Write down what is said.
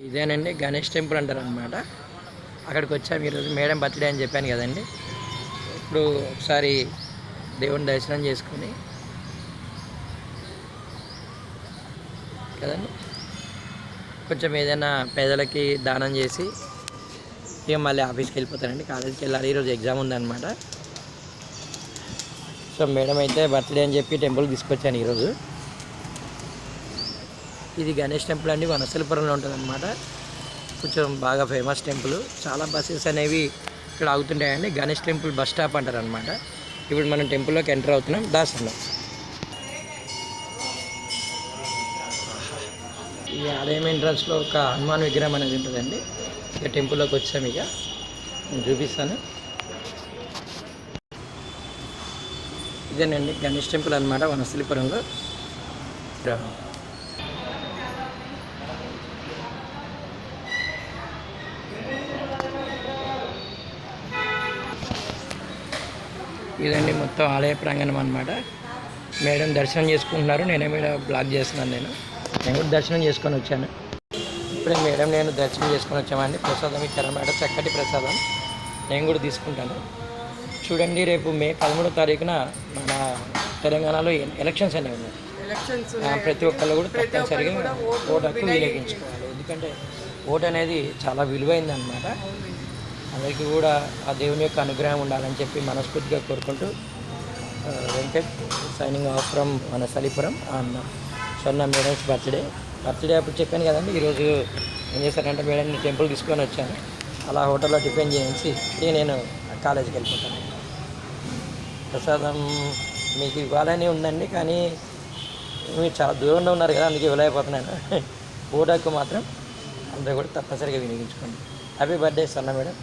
ఇదేనండి గణేష్ టెంపుల్ అంటారు అనమాట. అక్కడికి వచ్చాము ఈరోజు. మేడం బర్త్డే అని చెప్పాను కదండి. ఇప్పుడు ఒకసారి దేవుని దర్శనం చేసుకొని కదండి కొంచెం ఏదైనా పేదలకి దానం చేసి ఇక మళ్ళీ ఆఫీస్కి వెళ్ళిపోతానండి. కాలేజీకి వెళ్ళాలి, ఈరోజు ఎగ్జామ్ ఉందన్నమాట. సో మేడం అయితే బర్త్డే అని చెప్పి టెంపుల్కి తీసుకొచ్చాను ఈరోజు. ఇది గణేష్ టెంపుల్ అండి, వనస్థలిపురంలో ఉంటుంది అన్నమాట. కొంచెం బాగా ఫేమస్ టెంపుల్. చాలా బస్సెస్ అనేవి ఇక్కడ ఆగుతుంటాయండి. గణేష్ టెంపుల్ బస్ స్టాప్ అంటారు అనమాట. ఇప్పుడు మనం టెంపుల్లోకి ఎంటర్ అవుతున్నాం. దాసనం ఈ ఆలయం ఎంట్రన్స్లో ఒక హనుమాన్ విగ్రహం అనేది ఉంటుందండి. ఇక టెంపుల్లోకి వచ్చాము. ఇక నేను చూపిస్తాను. ఇదేనండి గణేష్ టెంపుల్ అనమాట, వనస్థలిపురంలో. ఇదండి మొత్తం ఆలయ ప్రాంగణం అనమాట. మేడం దర్శనం చేసుకుంటున్నారు, నేనేమో బ్లాక్ చేస్తున్నాను. నేను కూడా దర్శనం చేసుకొని వచ్చాను. ఇప్పుడే మేడం నేను దర్శనం చేసుకొని వచ్చామండి. ప్రసాదం ఇచ్చారన్నమాట, చక్కటి ప్రసాదం. నేను కూడా తీసుకుంటాను. చూడండి, రేపు మే 13వ తారీఖున మన తెలంగాణలో ఎలక్షన్స్ అనేవి ఉన్నాయి. ప్రతి ఒక్కళ్ళు కూడా తప్పనిసరిగా ఓటు హక్కు వినియోగించుకోవాలి. ఎందుకంటే ఓటు అనేది చాలా విలువైంది అనమాట. అందరికీ కూడా ఆ దేవుని యొక్క అనుగ్రహం ఉండాలని చెప్పి మనస్ఫూర్తిగా కోరుకుంటూ Venkat signing off from Vanasthalipuram అన్న స్వర్ణ మేడమ్స్ బర్త్డే అప్పుడు చెప్పాను కదండి. ఈరోజు ఏం చేశానంటే మేడం టెంపుల్ తీసుకొని వచ్చాను. అలా హోటల్లో టిఫిన్ చేయించి నేను కాలేజీకి వెళ్ళిపోతాను. ప్రసాదం మీకు ఇవ్వాలని ఉందండి, కానీ మీరు చాలా దూరంలో ఉన్నారు కదా, అందుకే ఇవ్వలేకపోతున్నాను. ఓటాకు మాత్రం అందరూ కూడా తప్పనిసరిగా వినియోగించుకోండి. హ్యాపీ బర్త్డే సన్న మేడం.